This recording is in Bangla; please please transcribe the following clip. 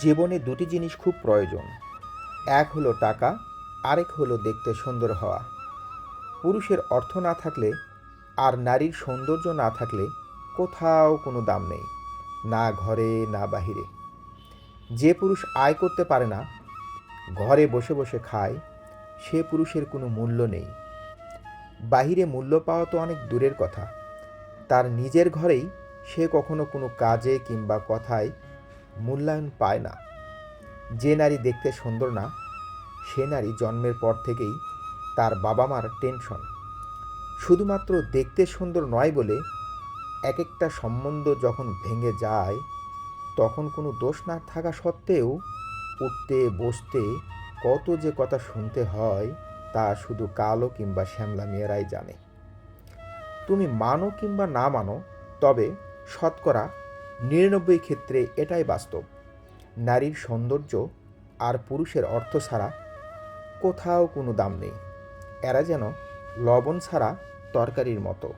জীবনে দুটি জিনিস খুব প্রয়োজন। এক হলো টাকা, আরেক হলো দেখতে সুন্দর হওয়া। পুরুষের অর্থ না থাকলে আর নারীর সৌন্দর্য না থাকলে কোথাও কোনো দাম নেই, না ঘরে না বাহিরে। যে পুরুষ আয় করতে পারে না, ঘরে বসে বসে খায়, সে পুরুষের কোনো মূল্য নেই। বাহিরে মূল্য পাওয়া তো অনেক দূরের কথা, তার নিজের ঘরেই সে কখনো কোনো কাজে কিংবা কথায় মূল্যায়ন পায় না। যে নারী দেখতে সুন্দর না, সে নারী জন্মের পর থেকেই তার বাবা মার টেনশন। শুধুমাত্র দেখতে সুন্দর নয় বলে এক একটা সম্বন্ধ যখন ভেঙে যায়, তখন কোনো দোষ না থাকা সত্ত্বেও উঠতে বসতে কত যে কথা শুনতে হয়, তা শুধু কালো কিংবা শ্যামলা মেয়েরাই জানে। তুমি মানো কিংবা না মানো, তবে শতকরা ৯৯ ক্ষেত্রে এটাই বাস্তব। নারীর সৌন্দর্য আর পুরুষের অর্থ ছাড়া কোথাও কোনো দাম নেই। এরা যেন লবণ ছাড়া তরকারির মতো।